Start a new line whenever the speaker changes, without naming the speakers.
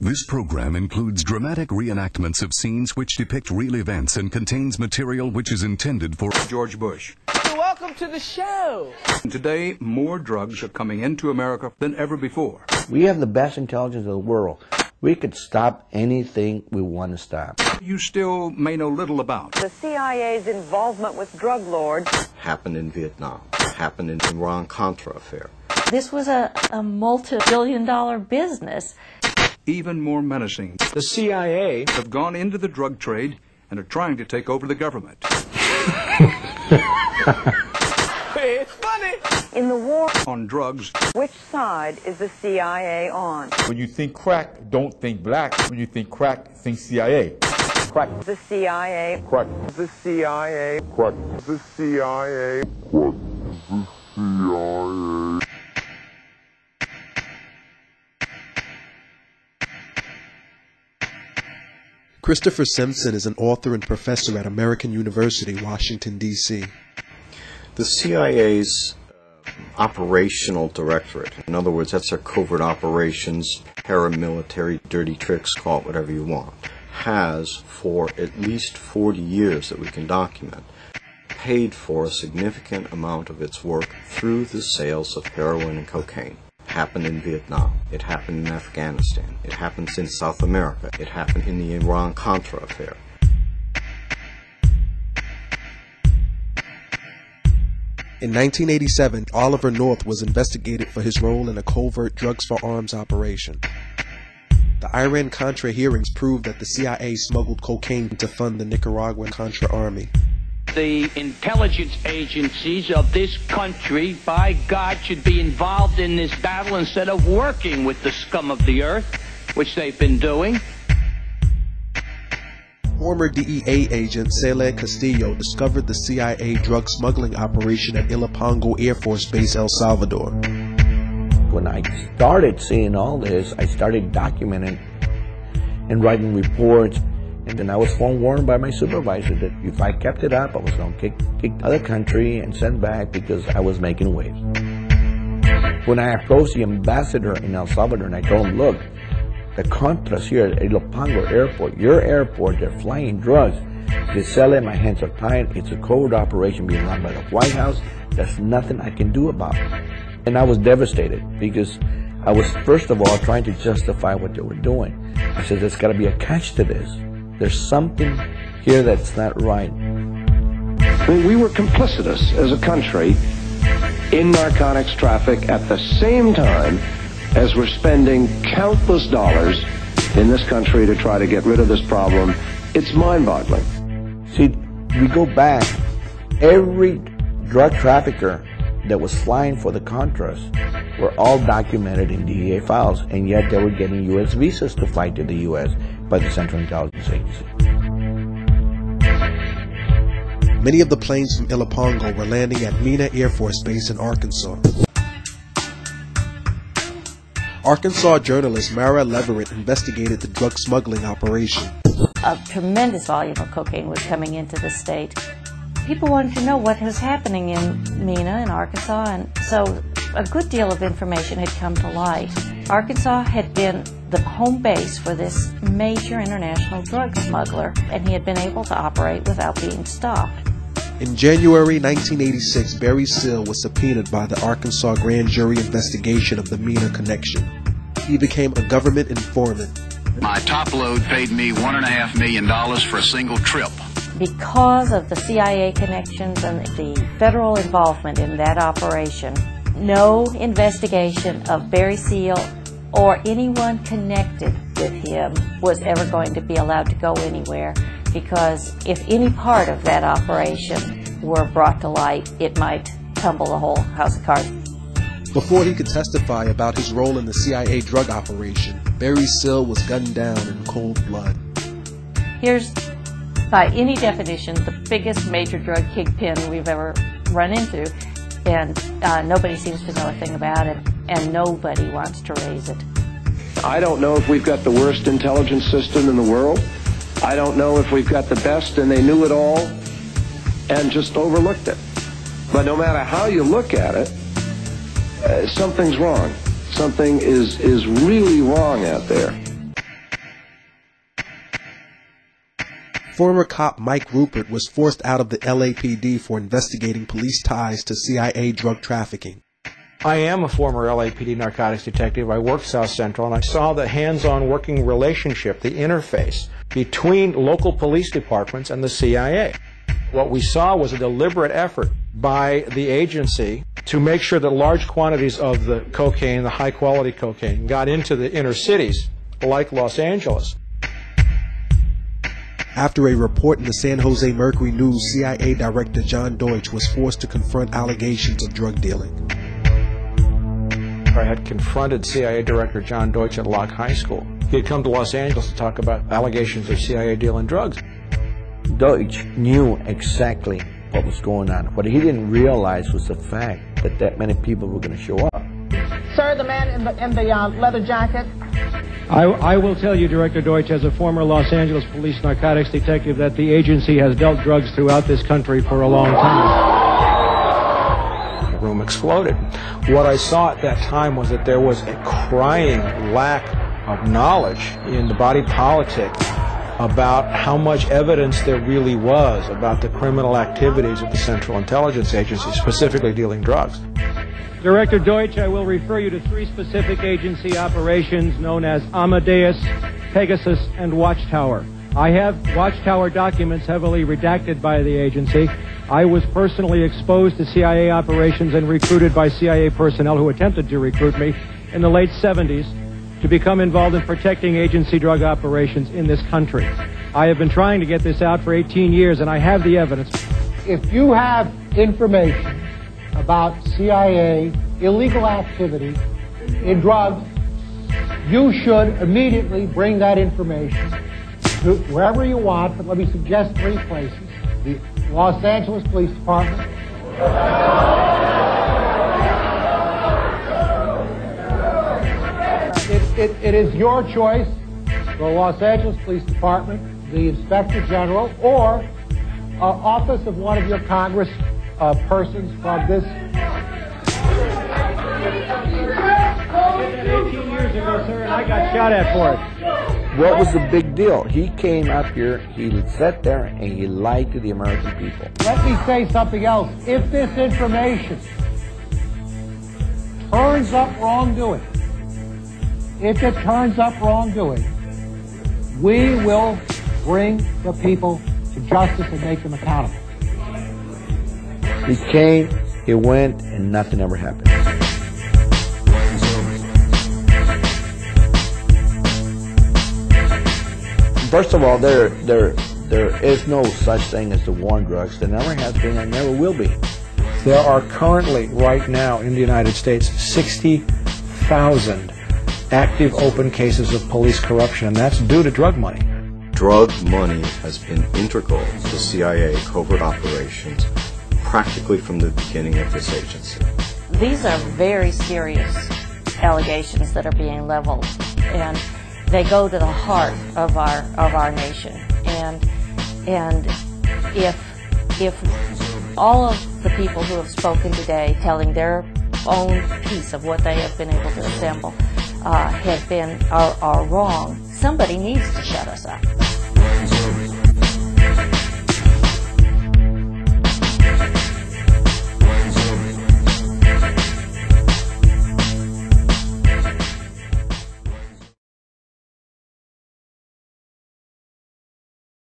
This program includes dramatic reenactments of scenes which depict real events and contains material which is intended for
George Bush.
Welcome to the show.
Today, more drugs are coming into America than ever before.
We have the best intelligence of the world. We could stop anything we want to stop.
You still may know little about
the CIA's involvement with drug lords.
Happened in Vietnam. Happened in the Iran-Contra affair.
This was a multi-billion-dollar business.
Even more menacing,
the CIA
have gone into the drug trade and are trying to take over the government.
It's funny.
In the war
on drugs,
which side is the CIA on?
When you think crack, don't think black. When you think crack, think CIA.
Crack. The CIA.
Crack.
The CIA.
Crack.
The CIA.
Crack.
The CIA.
Christopher Simpson is an author and professor at American University, Washington, D.C.
The CIA's operational directorate, in other words, that's their covert operations, paramilitary, dirty tricks, call it whatever you want, has, for at least 40 years that we can document, paid for a significant amount of its work through the sales of heroin and cocaine. It happened in Vietnam. It happened in Afghanistan. It happened in South America. It happened in the Iran-Contra affair.
In 1987, Oliver North was investigated for his role in a covert drugs for arms operation. The Iran-Contra hearings proved that the CIA smuggled cocaine to fund the Nicaraguan Contra army.
The intelligence agencies of this country, by God, should be involved in this battle instead of working with the scum of the earth, which they've been doing.
Former DEA agent Celé Castillo discovered the CIA drug smuggling operation at Ilopango Air Force Base, El Salvador.
When I started seeing all this, I started documenting and writing reports. And then I was forewarned by my supervisor that if I kept it up, I was going to kick the other country and send back because I was making waves. When I approached the ambassador in El Salvador and I told him, look, the Contras here at Ilopango Airport, your airport, they're flying drugs. They sell it, my hands are tied. It's a covert operation being run by the White House. There's nothing I can do about it. And I was devastated because I was, first of all, trying to justify what they were doing. I said, there's got to be a catch to this. There's something here that's not right.
I mean, we were complicitous as a country in narcotics traffic at the same time as we're spending countless dollars in this country to try to get rid of this problem. It's mind-boggling.
See, we go back, every drug trafficker that was flying for the Contras were all documented in DEA files, and yet they were getting U.S. visas to fly to the U.S. by the Central Intelligence Agency.
Many of the planes from Ilopango were landing at Mena Air Force Base in Arkansas. Arkansas journalist Mara Leverett investigated the drug smuggling operation.
A tremendous volume of cocaine was coming into the state. People wanted to know what was happening in Mena in Arkansas, and so a good deal of information had come to light. Arkansas had been the home base for this major international drug smuggler, and he had been able to operate without being stopped.
In January 1986, Barry Seal was subpoenaed by the Arkansas grand jury investigation of the Mena connection. He became a government informant.
My top load paid me $1.5 million for a single trip.
Because of the CIA connections and the federal involvement in that operation, no investigation of Barry Seal or anyone connected with him was ever going to be allowed to go anywhere, because if any part of that operation were brought to light, it might tumble the whole house of cards.
Before he could testify about his role in the CIA drug operation, Barry Seal was gunned down in cold blood.
Here's, by any definition, the biggest major drug kingpin we've ever run into, and nobody seems to know a thing about it, and nobody wants to raise it.
I don't know if we've got the worst intelligence system in the world. I don't know if we've got the best and they knew it all and just overlooked it. But no matter how you look at it, something's wrong. Something is really wrong out there.
Former cop Mike Rupert was forced out of the LAPD for investigating police ties to CIA drug trafficking.
I am a former LAPD narcotics detective. I worked South Central, and I saw the hands-on working relationship, the interface between local police departments and the CIA. What we saw was a deliberate effort by the agency to make sure that large quantities of the cocaine, the high-quality cocaine, got into the inner cities, like Los Angeles.
After a report in the San Jose Mercury News, CIA Director John Deutsch was forced to confront allegations of drug dealing.
I had confronted CIA Director John Deutsch at Locke High School. He had come to Los Angeles to talk about allegations of CIA dealing drugs.
Deutsch knew exactly what was going on. What he didn't realize was the fact that that many people were going to show up.
Sir, the man in the leather jacket.
I will tell you, Director Deutsch, as a former Los Angeles police narcotics detective, that the agency has dealt drugs throughout this country for a long time.
The room exploded. What I saw at that time was that there was a crying lack of knowledge in the body politic about how much evidence there really was about the criminal activities of the Central Intelligence Agency, specifically dealing drugs.
Director Deutsch, I will refer you to 3 specific agency operations known as Amadeus, Pegasus, and Watchtower. I have Watchtower documents heavily redacted by the agency. I was personally exposed to CIA operations and recruited by CIA personnel who attempted to recruit me in the late 70s to become involved in protecting agency drug operations in this country. I have been trying to get this out for 18 years, and I have the evidence.
If you have information about CIA illegal activity in drugs, you should immediately bring that information to wherever you want, but let me suggest 3 places. The Los Angeles Police Department, it is your choice, the Los Angeles Police Department, the Inspector General, or office of one of your Congress persons from this.
18 years ago, sir, and I got shot at for it.
What was the big deal? He came up here, he sat there, and he lied to the American people.
Let me say something else. If this information turns up wrongdoing, we will bring the people to justice and make them accountable.
He came, he went, and nothing ever happened. First of all, there is no such thing as the war on drugs. There never has been and never will be.
There are currently, right now, in the United States, 60,000 active open cases of police corruption, and that's due to drug money.
Drug money has been integral to CIA covert operations practically from the beginning of this agency.
These are very serious allegations that are being leveled, and they go to the heart of our nation. And if all of the people who have spoken today, telling their own piece of what they have been able to assemble, are wrong, somebody needs to shut us up.